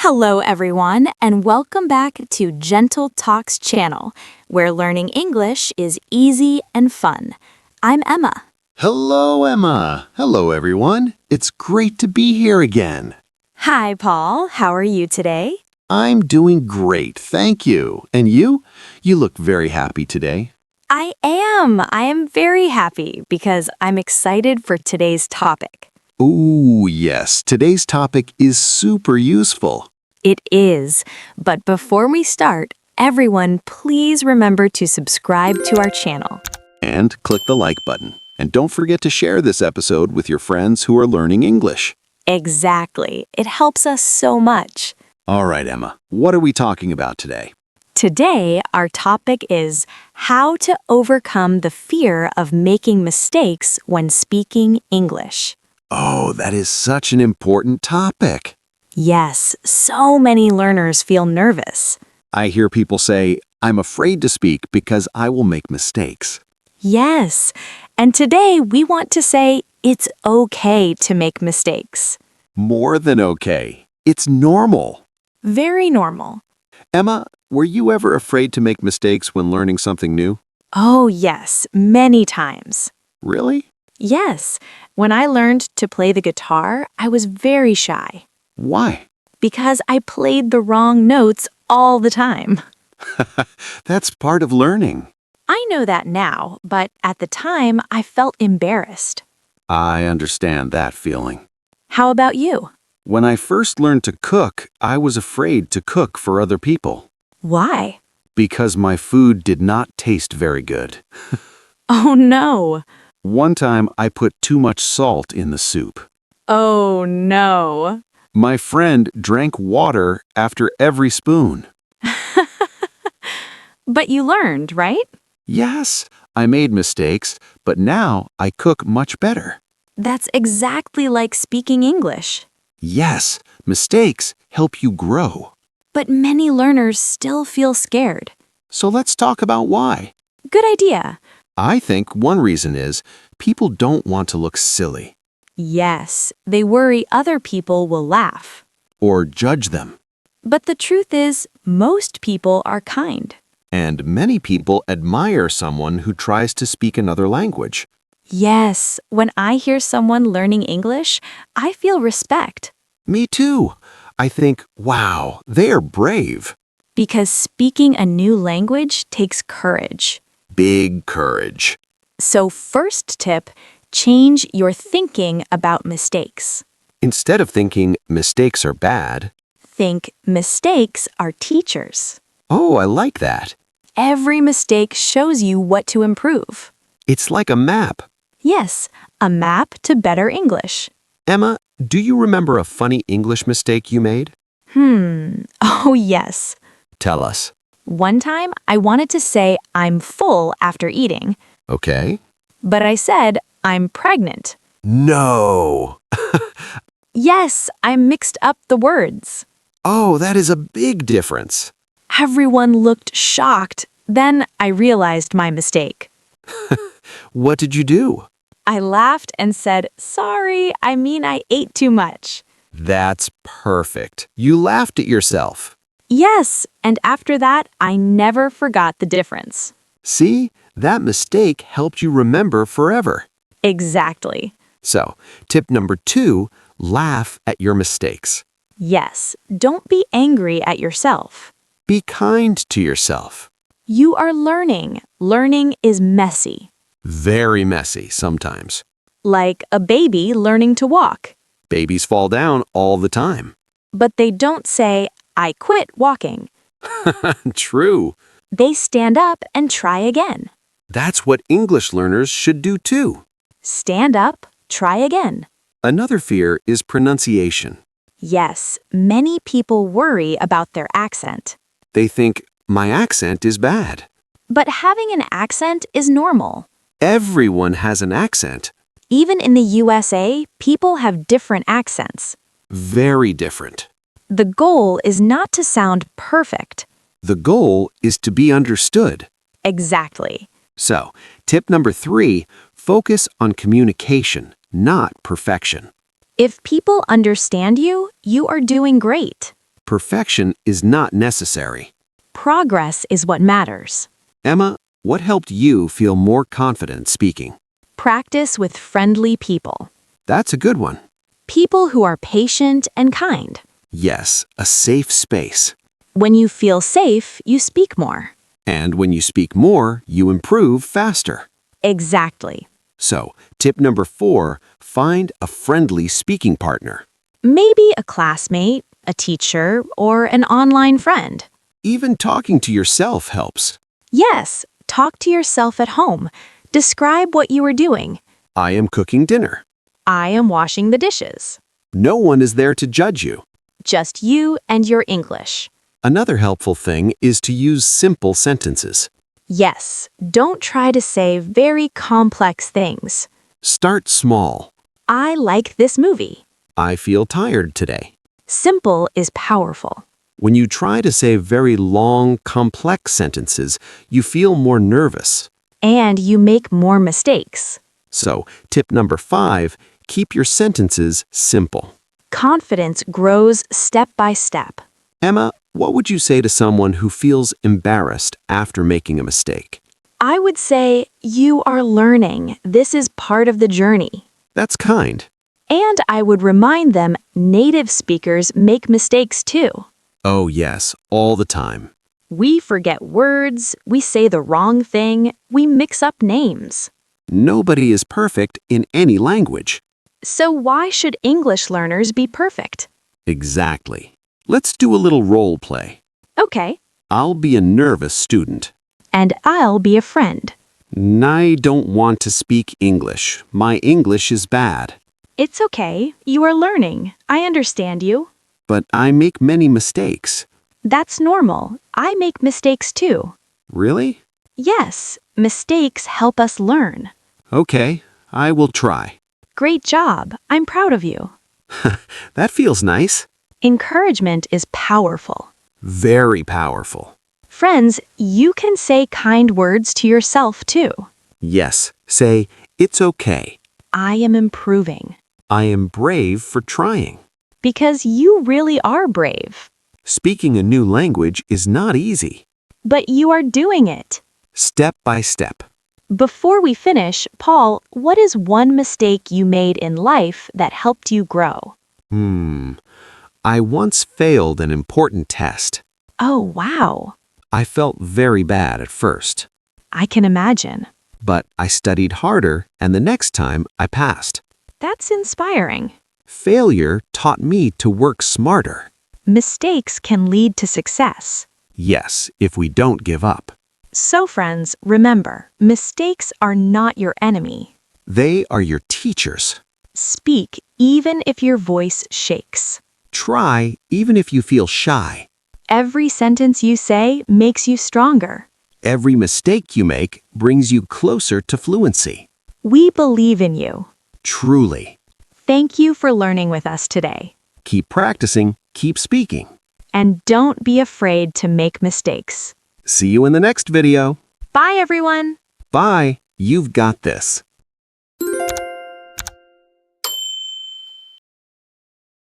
Hello, everyone, and welcome back to Gentle Talks channel, where learning English is easy and fun. I'm Emma. Hello, Emma. Hello, everyone. It's great to be here again. Hi, Paul. How are you today? I'm doing great, thank you. And you? You look very happy today. I am. I am very happy because I'm excited for today's topic. Ooh, yes. Today's topic is super useful. It is. But before we start, everyone, please remember to subscribe to our channel. And click the like button. And don't forget to share this episode with your friends who are learning English. Exactly. It helps us so much. All right, Emma. What are we talking about today? Today, our topic is how to overcome the fear of making mistakes when speaking English. Oh, that is such an important topic. Yes, so many learners feel nervous. I hear people say, I'm afraid to speak because I will make mistakes. Yes, and today we want to say it's okay to make mistakes. More than okay. It's normal. Very normal. Emma, were you ever afraid to make mistakes when learning something new? Oh, yes, many times. Really? Yes, when I learned to play the guitar, I was very shy Why? because I played the wrong notes all the time. That's part of learning. I know that now, but at the time, I felt embarrassed. I understand that feeling. How about you? When I first learned to cook, I was afraid to cook for other people Why? because my food did not taste very good. Oh, no. One time, I put too much salt in the soup. Oh, no. My friend drank water after every spoon. But you learned, right? Yes, I made mistakes, but now I cook much better. That's exactly like speaking English. Yes, mistakes help you grow. But many learners still feel scared. So let's talk about why. Good idea. I think one reason is people don't want to look silly Yes, they worry other people will laugh. or judge them. But the truth is, most people are kind. And many people admire someone who tries to speak another language. Yes, when I hear someone learning English, I feel respect. Me too. I think, wow, they are brave. Because speaking a new language takes courage. Big courage. So first tip, change your thinking about mistakes. Instead of thinking mistakes are bad, Think mistakes are teachers. oh, I like that. Every mistake shows you what to improve. It's like a map. Yes, a map to better English. Emma, do you remember a funny English mistake you made? Oh yes. Tell us. One time I wanted to say I'm full after eating, Okay. but I said I'm pregnant. No. Yes, I mixed up the words. Oh, that is a big difference. Everyone looked shocked. Then I realized my mistake. What did you do? I laughed and said, sorry, I mean I ate too much. That's perfect. You laughed at yourself. Yes, and after that, I never forgot the difference. See, that mistake helped you remember forever. Exactly. So, tip number 2, laugh at your mistakes. Yes, don't be angry at yourself. Be kind to yourself. You are learning. Learning is messy. Very messy sometimes. Like a baby learning to walk. Babies fall down all the time. But they don't say, I quit walking. True. They stand up and try again. That's what English learners should do too. Stand up, try again. Another fear is pronunciation. Yes, many people worry about their accent. They think, my accent is bad. But having an accent is normal. Everyone has an accent. Even in the USA, people have different accents. Very different. The goal is not to sound perfect. The goal is to be understood. Exactly. So, tip number 3, focus on communication, not perfection. If people understand you, you are doing great. perfection is not necessary. Progress is what matters. Emma, what helped you feel more confident speaking? Practice with friendly people. That's a good one. People who are patient and kind. Yes, a safe space. When you feel safe, you speak more. And when you speak more, you improve faster. Exactly. So, tip number 4, find a friendly speaking partner. Maybe a classmate, a teacher, or an online friend. Even talking to yourself helps. Yes, talk to yourself at home. Describe what you are doing. I am cooking dinner. I am washing the dishes. No one is there to judge you. Just you and your English. Another helpful thing is to use simple sentences. Yes, don't try to say very complex things. Start small. I like this movie. I feel tired today. Simple is powerful. When you try to say very long, complex sentences, you feel more nervous. And you make more mistakes. So, tip number 5, keep your sentences simple. Confidence grows step by step. Emma, what would you say to someone who feels embarrassed after making a mistake? I would say, you are learning. This is part of the journey. That's kind. And I would remind them native speakers make mistakes too. Oh yes, all the time. We forget words, we say the wrong thing, we mix up names. Nobody is perfect in any language. So why should English learners be perfect? Exactly. Let's do a little role play. Okay. I'll be a nervous student. And I'll be a friend. I don't want to speak English. My English is bad. It's okay. You are learning. I understand you. But I make many mistakes. That's normal. I make mistakes too. Really? Yes, mistakes help us learn. Okay, I will try. Great job. I'm proud of you. That feels nice. Encouragement is powerful. Very powerful. Friends, you can say kind words to yourself too. Yes, say, it's okay. I am improving. I am brave for trying. Because you really are brave. Speaking a new language is not easy. But you are doing it. Step by step. Before we finish, Paul, what is one mistake you made in life that helped you grow? I once failed an important test. Oh, wow. I felt very bad at first. I can imagine. But I studied harder, and the next time I passed. That's inspiring. Failure taught me to work smarter. Mistakes can lead to success. Yes, if we don't give up. So, friends, remember, mistakes are not your enemy. They are your teachers. Speak even if your voice shakes. Try even if you feel shy. Every sentence you say makes you stronger. Every mistake you make brings you closer to fluency. We believe in you. Truly. Thank you for learning with us today. Keep practicing, keep speaking. And don't be afraid to make mistakes. See you in the next video. Bye, everyone. Bye. You've got this.